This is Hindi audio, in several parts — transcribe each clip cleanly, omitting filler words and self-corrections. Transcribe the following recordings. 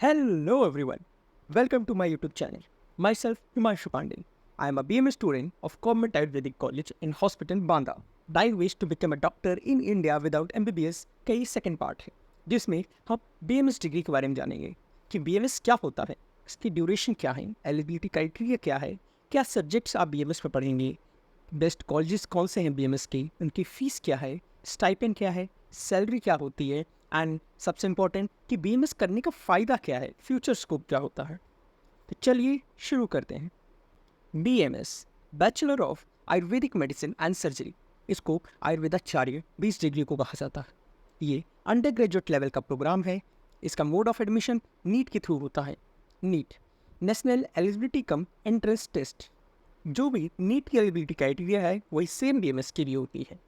Hello everyone, welcome to my YouTube channel. Myself Himanshu Pandey. I am a BMS student of Government Ayurvedic College in Hospital Banda. I wish to become a doctor in India without MBBS का ये सेकंड पार्ट है जिसमें हम BMS डिग्री के बारे में जानेंगे कि BMS क्या होता है, इसकी ड्यूरेशन क्या है, एलिजिबिलिटी क्राइटेरिया क्या है, क्या सब्जेक्ट्स आप BMS में पढ़ेंगे, बेस्ट कॉलेजेस कौन से हैं BMS के, उनकी फ़ीस क्या है, स्टाइपेंड क्या है, सैलरी क्या होती है एंड सबसे इम्पोर्टेंट कि BMS करने का फ़ायदा क्या है, फ्यूचर स्कोप क्या होता है। तो चलिए शुरू करते हैं। BMS bachelor of ayurvedic medicine and surgery, इसको आयुर्वेदाचार्य 20 डिग्री को कहा जाता है। ये अंडर ग्रेजुएट लेवल का प्रोग्राम है। इसका मोड ऑफ एडमिशन नीट के थ्रू होता है। NEET national eligibility cum entrance test, जो भी नीट की एलिजिबिलिटी क्राइटेरिया है वही सेम BMS के लिए होती है।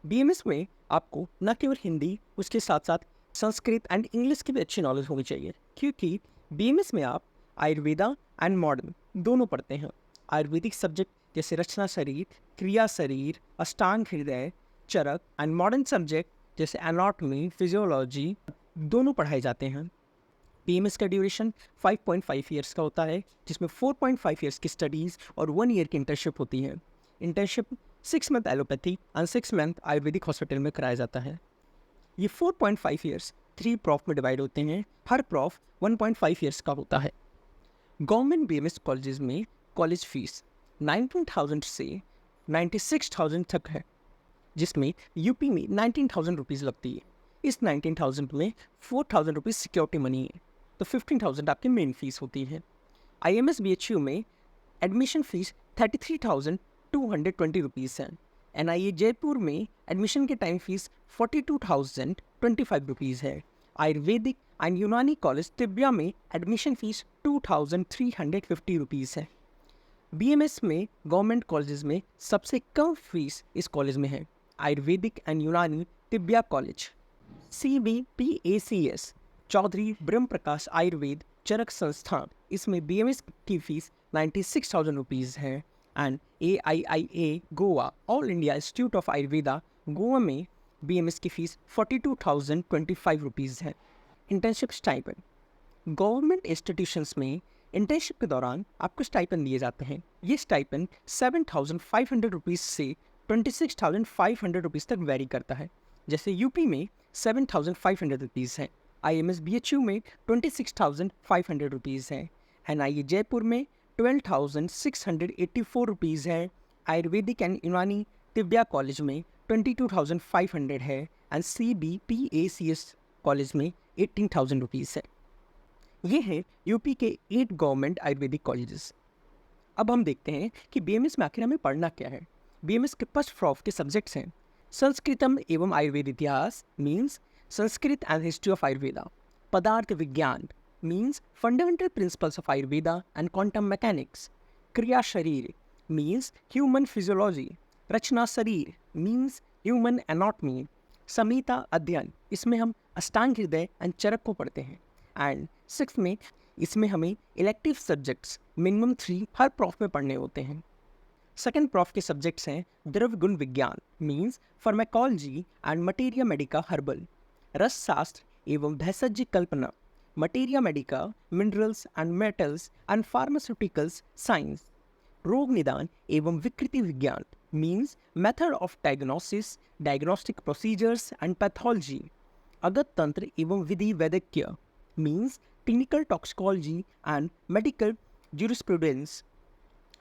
BMS में आपको न केवल हिंदी, उसके साथ साथ संस्कृत एंड इंग्लिश की भी अच्छी नॉलेज होनी चाहिए, क्योंकि BMS में आप आयुर्वेदा एंड मॉडर्न दोनों पढ़ते हैं। आयुर्वेदिक सब्जेक्ट जैसे रचना शरीर, क्रिया शरीर, अष्टांग हृदय, चरक एंड मॉडर्न सब्जेक्ट जैसे एनाटॉमी, फिजियोलॉजी दोनों पढ़ाए जाते हैं। BMS का ड्यूरेशन 5.5 ईयर्स का होता है, जिसमें 4.5 ईयर्स की स्टडीज़ और 1 ईयर की इंटर्नशिप होती है। Internship 6 month allopathy and 6 month Ayurvedic hospital में कराया जाता है। ये 4.5 ईयर्स 3 प्रॉफ में डिवाइड होते हैं। हर प्रॉफ 1.5 ईयर्स का होता है। गवर्नमेंट BMS कॉलेजेस में कॉलेज फीस 19,000 से 96,000 तक है, जिसमें यूपी में 19,000 रुपीज़ लगती है। इस 19,000 में 4,000 रुपीज़ सिक्योरिटी मनी है, तो 15,000 आपकी मेन फीस होती है। IMS BHU में एडमिशन फ़ीस 33,220 रुपीज़ है। NIA जयपुर में एडमिशन के टाइम फीस 42,025 रुपीज़ है। आयुर्वेदिक एंड यूनानी कॉलेज तिब्बिया में एडमिशन फ़ीस 2,350 रुपीज़ है। BMS में गवर्नमेंट कॉलेजेस में सबसे कम फीस इस कॉलेज में है आयुर्वेदिक एंड यूनानी तिब्बिया कॉलेज। CBPACS चौधरी ब्रह्म प्रकाश आयुर्वेद चरक संस्थान, इसमें BMS की फीस 96,000 रुपीज़ है। And AIIA Goa all India institute of Ayurveda Goa में BMS की फीस 42,025 रुपीज़ है। इंटर्नशिप स्टाइपेंड गवर्नमेंट इंस्टीट्यूशंस में इंटर्नशिप के दौरान आपको स्टाइपेंड दिए जाते हैं। ये स्टाइपेंड 7,500 रुपीज़ से 26,500 रुपीज़ तक वेरी करता है। जैसे यूपी में 7,500 रुपीज़ है, IMS BHU में 26,500 रुपीज़ है, NIA जयपुर में 12,684 रुपीज़ है, आयुर्वेदिक एंड यूनानी तिब्बिया कॉलेज में 22,500 है एंड CBPACS कॉलेज में 18,000 रुपीज़ है। ये है यूपी के 8 गवर्नमेंट आयुर्वेदिक कॉलेजेस। अब हम देखते हैं कि BMS में आखिर हमें पढ़ना क्या है। BMS के फर्स्ट प्रॉफ के सब्जेक्ट्स हैं संस्कृतम एवं आयुर्वेद इतिहास means Sanskrit and history of Ayurveda, पदार्थ विज्ञान means fundamental principles of Ayurveda and quantum mechanics, क्रिया शरीर मीन्स ह्यूमन फिजियोलॉजी, रचना शरीर मीन्स ह्यूमन एनाटॉमी, संहिता अध्ययन, इसमें हम अष्टांग हृदय एंड चरक को पढ़ते हैं। एंड 6th में इसमें हमें इलेक्टिव सब्जेक्ट्स मिनिमम 3 हर प्रॉफ में पढ़ने होते हैं। सेकेंड प्रॉफ के सब्जेक्ट्स हैं द्रव्य गुण विज्ञान means pharmacology and materia medica herbal, रस शास्त्र एवं भेषज कल्पना, materia medica minerals and metals and pharmaceuticals science, रोग निदान एवं विकृति विज्ञान means method of diagnosis, diagnostic procedures and pathology, अगत तंत्र एवं विधि वैद्यकीय means clinical toxicology and medical jurisprudence,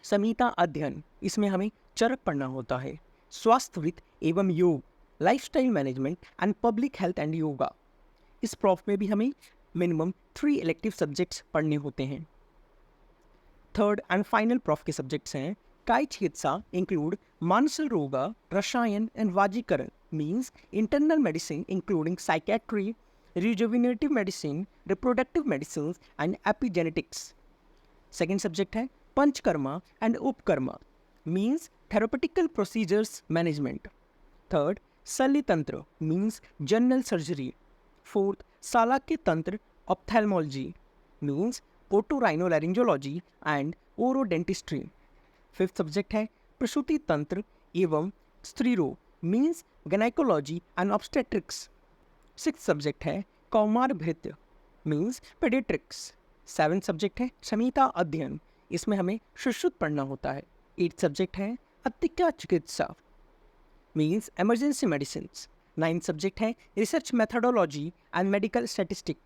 संहिता अध्ययन, इसमें हमें चरक पढ़ना होता है, स्वास्थ्यविद एवं योग, lifestyle management and public health and yoga. इस प्रॉफ में भी हमें मिनिमम 3 इलेक्टिव सब्जेक्ट्स पढ़ने होते हैं। थर्ड एंड फाइनल प्रॉफ के सब्जेक्ट्स हैं काय चिकित्सा इंक्लूड मानसिक रोगा, रसायन एंड वाजीकरण means internal medicine including psychiatry, rejuvenative medicine, reproductive medicine and epigenetics. Second subject है पंचकर्मा एंड उपकर्मा means therapeutical procedures management. Third शल्य तंत्र मीन्स जनरल सर्जरी। फोर्थ सालाक्य तंत्र ophthalmology means otorhinolaryngology and orodentistry. Fifth subject है प्रसूति तंत्र एवं स्त्री रोग means gynaecology and obstetrics. Sixth subject है कौमार भृत्य मीन्स पेडिट्रिक्स। 7 सब्जेक्ट है संहिता अध्ययन, इसमें हमें सुश्रुत पढ़ना होता है। 8 सब्जेक्ट है अतिक्या चिकित्सा मीन्स एमरजेंसी मेडिसिन। 9 सब्जेक्ट है research methodology and medical statistic,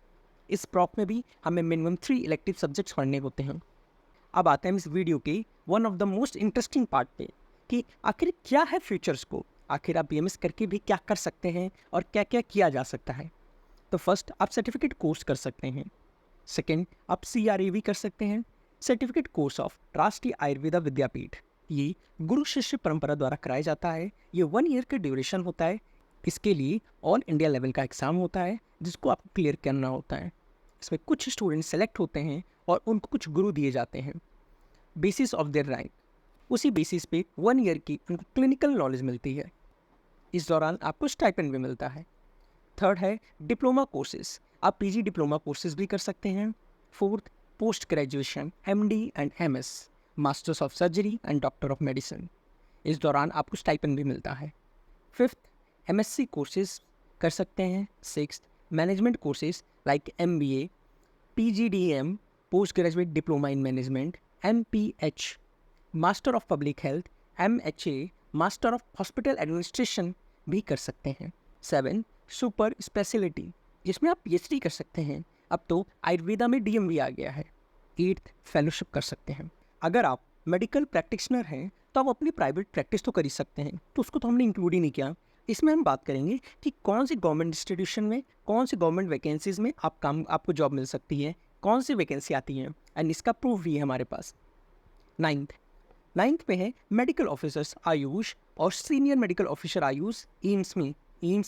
इस प्रॉप में भी हमें मिनिमम 3 इलेक्टिव सब्जेक्ट्स पढ़ने होते हैं। अब आते हैं इस वीडियो के one of the most interesting part पे कि आखिर क्या है फ्यूचर स्कोप, आखिर आप बीएमएस करके भी क्या कर सकते हैं और क्या क्या किया जा सकता है। तो फर्स्ट आप सर्टिफिकेट कोर्स कर सकते हैं, सेकेंड आप CRAV कर सकते हैं, सर्टिफिकेट कोर्स ऑफ राष्ट्रीय आयुर्वेदा विद्यापीठ, ये गुरु शिष्य परंपरा द्वारा कराया जाता है। ये 1 ईयर का ड्यूरेशन होता है। इसके लिए ऑल इंडिया लेवल का एग्ज़ाम होता है जिसको आपको क्लियर करना होता है। इसमें कुछ स्टूडेंट सेलेक्ट होते हैं और उनको कुछ गुरु दिए जाते हैं बेसिस ऑफ देयर रैंक। उसी बेसिस पे 1 ईयर की उनको क्लिनिकल नॉलेज मिलती है। इस दौरान आपको स्टाइपेंड भी मिलता है। थर्ड है डिप्लोमा कोर्सेज, आप PG डिप्लोमा कोर्सेज भी कर सकते हैं। Fourth post graduation MD and MS, masters of surgery and doctor of medicine, इस दौरान आपको स्टाइपेंड भी मिलता है। फिफ्थ MSc कोर्सेज कर सकते हैं। Sixth management courses like MBA, PGDM post graduate diploma in management, MPH master of public health, MHA master of hospital administration भी कर सकते हैं। 7 सुपर स्पेशलिटी, जिसमें आप PhD कर सकते हैं। अब तो आयुर्वेदा में DM भी आ गया है। 8th फेलोशिप कर सकते हैं। अगर आप मेडिकल प्रैक्टिशनर हैं तो आप अपनी प्राइवेट प्रैक्टिस तो कर ही सकते हैं, तो उसको तो हमने इंक्लूड ही नहीं किया। इसमें हम बात करेंगे कि कौन सी गवर्नमेंट इंस्टीट्यूशन में, कौन सी गवर्नमेंट वैकेंसीज में आपको जॉब मिल सकती है, कौन सी वैकेंसी आती है, एंड इसका प्रूफ भी है हमारे पास। नाइन्थ में है मेडिकल ऑफिसर्स आयुष और senior medical officer Ayush AIIMS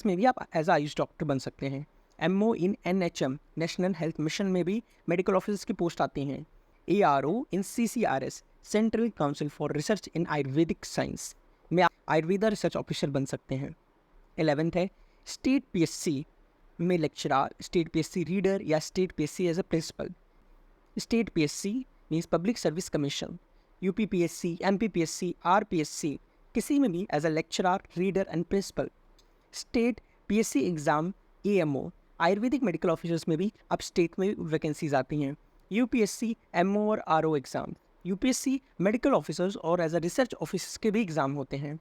में भी आप एज आयुष डॉक्टर बन सकते हैं। MO इन NHM नेशनल हेल्थ मिशन में भी मेडिकल ऑफिसर्स की पोस्ट आती हैं। ARO in CCRS central council for research in Ayurvedic science में आप आयुर्वेदा रिसर्च ऑफिसर बन सकते हैं। 11th है स्टेट PSC में लेक्चरर, स्टेट PSC रीडर या state PSC as a principal. State PSC means public service commission, UPPSC, MPPSC, RPSC किसी में भी as a lecturer, reader and principal. State PSC exam AMO ayurvedic medical officers में भी अब स्टेट में वैकेंसीज आती हैं। UPSC MO और RO exam, UPSC medical officers और एज अ रिसर्च ऑफिसर्स के भी एग्ज़ाम होते हैं।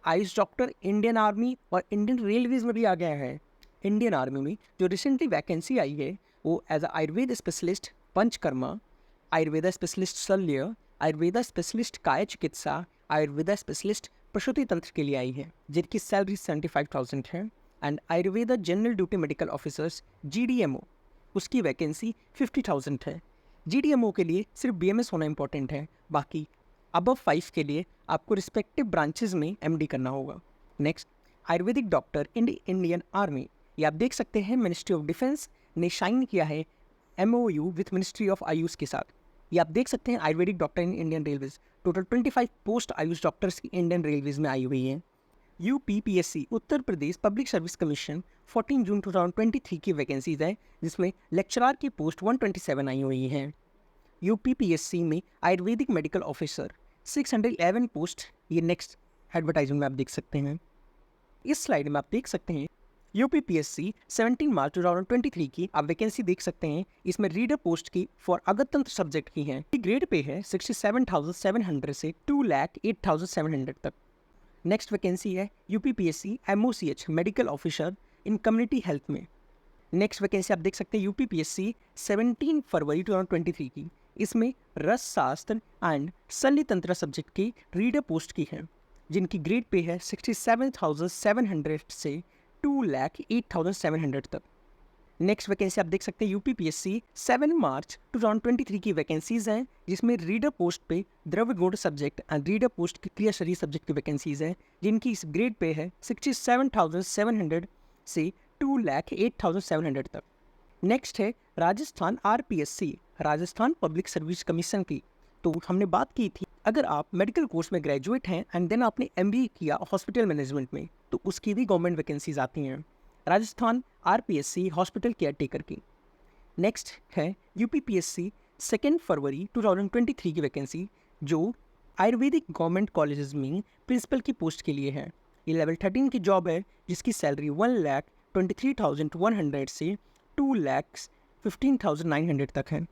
आयुष डॉक्टर इंडियन आर्मी और इंडियन रेलवेज में भी आ गया है। इंडियन आर्मी में जो रिसेंटली वैकेंसी आई है वो as a Ayurveda specialist Panchakarma, Ayurveda specialist Shalya, Ayurveda specialist काय चिकित्सा, आयुर्वेदा स्पेशलिस्ट प्रसूति तंत्र के लिए आई है, जिनकी सैलरी 75,000 है। And Ayurveda general duty medical officers GDMO, उसकी वैकेंसी 50,000 है। GDMO के लिए सिर्फ BMS होना इंपॉर्टेंट है, बाकी अबव 5 के लिए आपको रिस्पेक्टिव ब्रांचेज में MD करना होगा। Next Ayurvedic doctor in Indian army, ये आप देख सकते हैं मिनिस्ट्री ऑफ डिफेंस ने साइन किया है MOU with ministry of Ayush के साथ। ये आप देख सकते हैं Ayurvedic doctor in Indian railways, total 25 post Ayush doctors की इंडियन रेलवेज में आई हुई हैं। UPPSC Uttar Pradesh public service commission 14 जून 2023 की वैकेंसीज है, जिसमें लेक्चरर की पोस्ट 127 आई हुई हैं। UPPSC में आयुर्वेदिक मेडिकल ऑफिसर 611 पोस्ट, ये नेक्स्ट एडवर्टाइजमेंट में आप देख सकते हैं। इस स्लाइड में आप देख सकते हैं UPPSC 17 मार्च 2023 की आप वैकेंसी देख सकते हैं। इसमें रीडर पोस्ट की फॉर अगतंत्र सब्जेक्ट की हैं। ग्रेड पे है 67,700 से 2,08,700 तक। नेक्स्ट वैकेंसी है UPPSC MOCH medical officer in community health में। नेक्स्ट वैकेंसी आप देख सकते हैं UPPSC 17 फरवरी 2023 की, इसमें रस शास्त्र एंड शल्य तंत्र सब्जेक्ट की रीडर पोस्ट की है, जिनकी ग्रेड पे है 67,700 से 2,08,700 तक। नेक्स्ट वैकेंसी आप देख सकते हैं UPPSC 7 मार्च 2023 की वैकेंसीज हैं, जिसमें रीडर पोस्ट पे द्रव्य गुण सब्जेक्ट एंड रीडर पोस्ट की क्रिया शरीर सब्जेक्ट की वैकेंसीज हैं, जिनकी इस ग्रेड पे है 67,700 से 2,08,700 तक। नेक्स्ट है Rajasthan RPSC Rajasthan public service commission की। तो हमने बात की थी अगर आप मेडिकल कोर्स में ग्रेजुएट हैं एंड देन आपने MBA किया हॉस्पिटल मैनेजमेंट में, तो उसकी भी गवर्नमेंट वैकेंसीज आती हैं। Rajasthan RPSC hospital care taker की। नेक्स्ट है UPPSC 2 फरवरी 2023 की वैकेंसी, जो आयुर्वेदिक गवर्नमेंट कॉलेजेस में प्रिंसिपल की पोस्ट के लिए है। ये लेवल 13 की जॉब है, जिसकी सैलरी 1,23,100 से 15,900 तक है।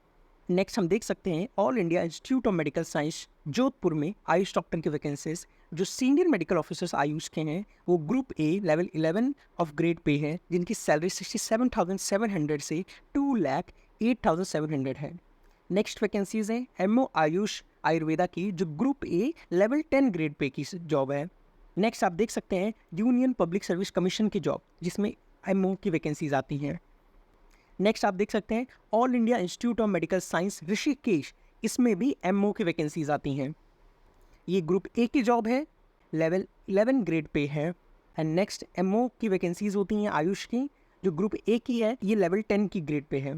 नेक्स्ट हम देख सकते हैं all India institute of medical science Jodhpur में आयुष डॉक्टर की वैकेंसीज जो सीनियर मेडिकल ऑफिसर्स आयुष के हैं वो group A level 11 of grade pay है, जिनकी सैलरी 67,700 से 2,08,700 है। नेक्स्ट वैकेंसीज हैं एमओ आयुष आयुर्वेदा की जो group A level 10 grade pay की जॉब है। नेक्स्ट आप देख सकते हैं यूनियन पब्लिक सर्विस कमीशन की जॉब जिसमें एमओ की वैकेंसीज आती हैं। नेक्स्ट आप देख सकते हैं all India institute of medical science Rishikesh, इसमें भी एमओ की वैकेंसीज आती हैं। ये ग्रुप ए की जॉब है, लेवल 11 ग्रेड पे है। एंड नेक्स्ट एमओ की वैकेंसीज होती हैं आयुष की जो ग्रुप ए की है, ये लेवल 10 की ग्रेड पे है।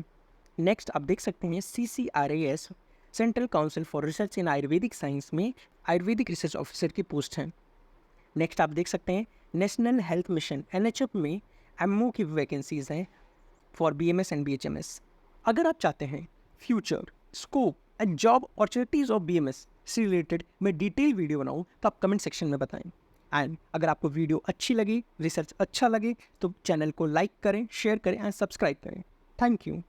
नेक्स्ट आप देख सकते हैं CCRAS central council for research in Ayurvedic science में आयुर्वेदिक रिसर्च ऑफिसर की पोस्ट है। नेक्स्ट आप देख सकते हैं नेशनल हेल्थ मिशन NHF में एमओ की वैकेंसीज हैं फॉर BMS एंड BHMS। अगर आप चाहते हैं future scope and job opportunities of BMS से रिलेटेड मैं डिटेल वीडियो बनाऊं तो आप कमेंट सेक्शन में बताएं। एंड अगर आपको वीडियो अच्छी लगी, रिसर्च अच्छा लगे तो चैनल को लाइक करें, शेयर करें एंड सब्सक्राइब करें। Thank you.